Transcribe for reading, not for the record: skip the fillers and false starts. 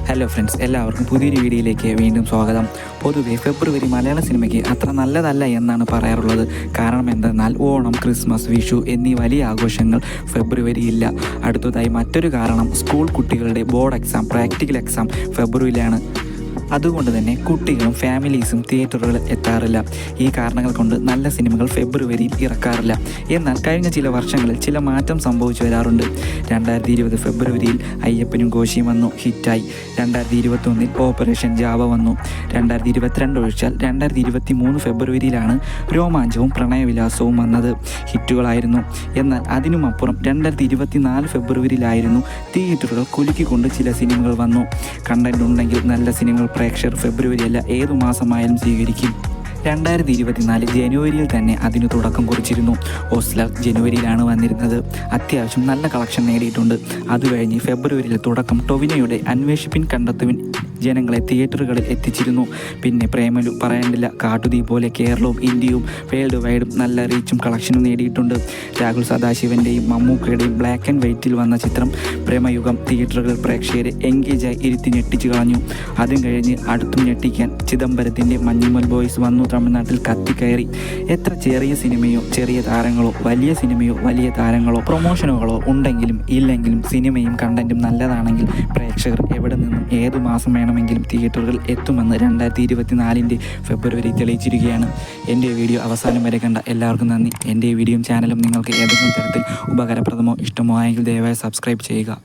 Hello friends, എല്ലാവർക്കും പുതിയൊരു വീഡിയോയിലേക്ക് വീണ്ടും സ്വാഗതം. പൊതുവെ ഫെബ്രുവരി മലയാള സിനിമയ്ക്ക് അത്ര നല്ലതല്ല എന്നാണ് പറയാറുള്ളത്. കാരണം എന്തെന്നാൽ ഓണം, ക്രിസ്മസ്, വിഷു എന്നീ വലിയ ആഘോഷങ്ങൾ ഫെബ്രുവരിയില്ല. അടുത്തതായി മറ്റൊരു കാരണം സ്കൂൾ കുട്ടികളുടെ ബോർഡ് എക്സാം, പ്രാക്ടിക്കൽ എക്സാം ഫെബ്രുവരിയിലാണ്. അതുകൊണ്ട് തന്നെ കുട്ടികളും ഫാമിലീസും തിയേറ്ററുകളിൽ എത്താറില്ല. ഈ കാരണങ്ങൾ കൊണ്ട് നല്ല സിനിമകൾ ഫെബ്രുവരിയിൽ ഇറക്കാറില്ല. എന്നാൽ കഴിഞ്ഞ ചില വർഷങ്ങളിൽ ചില മാറ്റം സംഭവിച്ചു വരാറുണ്ട്. 2020 ഫെബ്രുവരിയിൽ അയ്യപ്പനും കോശിയും വന്നു, ഹിറ്റായി. 2021 ഓപ്പറേഷൻ ജാവ വന്നു. 2022 ഒഴിച്ചാൽ 2023 ഫെബ്രുവരിയിലാണ് രോമാഞ്ചവും പ്രണയവിലാസവും വന്നത്. ഹിറ്റുകളായിരുന്നു. എന്നാൽ അതിനുമപ്പുറം 2024 ഫെബ്രുവരിയിലായിരുന്നു തിയേറ്ററുകൾ കുലുക്കിക്കൊണ്ട് ചില സിനിമകൾ വന്നു. കണ്ടന്റ് ഉണ്ടെങ്കിൽ നല്ല സിനിമകൾ പ്രേക്ഷകർ ഫെബ്രുവരിയല്ല ഏതു മാസമായാലും സ്വീകരിക്കും. 2024 ജനുവരിയിൽ തന്നെ അതിന് തുടക്കം കുറിച്ചിരുന്നു. ഓസ്ലർ ജനുവരിയിലാണ് വന്നിരുന്നത്. അത്യാവശ്യം നല്ല കളക്ഷൻ നേടിയിട്ടുണ്ട്. അതുകഴിഞ്ഞ് ഫെബ്രുവരിയിൽ തുടക്കം ടൊവിനോയുടെ അന്വേഷിപ്പിൻ കണ്ടെത്തുവിൻ ജനങ്ങളെ തിയേറ്ററുകളിൽ എത്തിച്ചിരുന്നു. പിന്നെ പ്രേമലു പറയേണ്ടില്ല. കാട്ടുതീ പോലെ കേരളവും ഇന്ത്യയും വേൾഡ് വൈഡും നല്ല റീച്ചും കളക്ഷനും നേടിയിട്ടുണ്ട്. രാഹുൽ സദാശിവൻ്റെയും മമ്മൂക്കയുടെയും ബ്ലാക്ക് ആൻഡ് വൈറ്റിൽ വന്ന ചിത്രം പ്രേമയുഗം തിയേറ്ററുകളിൽ പ്രേക്ഷകരെ എൻഗേജായി ഇരുത്തി ഞെട്ടിച്ചു കളഞ്ഞു. അതും കഴിഞ്ഞ് അടുത്തും ഞെട്ടിക്കാൻ ചിദംബരത്തിൻ്റെ മഞ്ഞുമൽ ബോയ്സ് വന്നു. തമിഴ്നാട്ടിൽ കത്തിക്കയറി. എത്ര ചെറിയ സിനിമയോ ചെറിയ താരങ്ങളോ, വലിയ സിനിമയോ വലിയ താരങ്ങളോ, പ്രൊമോഷനുകളോ ഉണ്ടെങ്കിലും ഇല്ലെങ്കിലും സിനിമയും കണ്ടന്റും നല്ലതാണെങ്കിൽ പ്രേക്ഷകർ എവിടെ നിന്നും ഏതു മാസം വേണമെങ്കിലും തിയേറ്ററുകളിൽ എത്തുമെന്ന് 2024 ഫെബ്രുവരി തെളിയിച്ചിരിക്കുകയാണ്. എൻ്റെ വീഡിയോ അവസാനം വരെ കണ്ട എല്ലാവർക്കും നന്ദി. എൻ്റെ വീഡിയോയും ചാനലും നിങ്ങൾക്ക് ഏതെങ്കിലും തരത്തിൽ ഉപകാരപ്രദമോ ഇഷ്ടമോ ആയെങ്കിൽ ദയവായി സബ്സ്ക്രൈബ് ചെയ്യുക.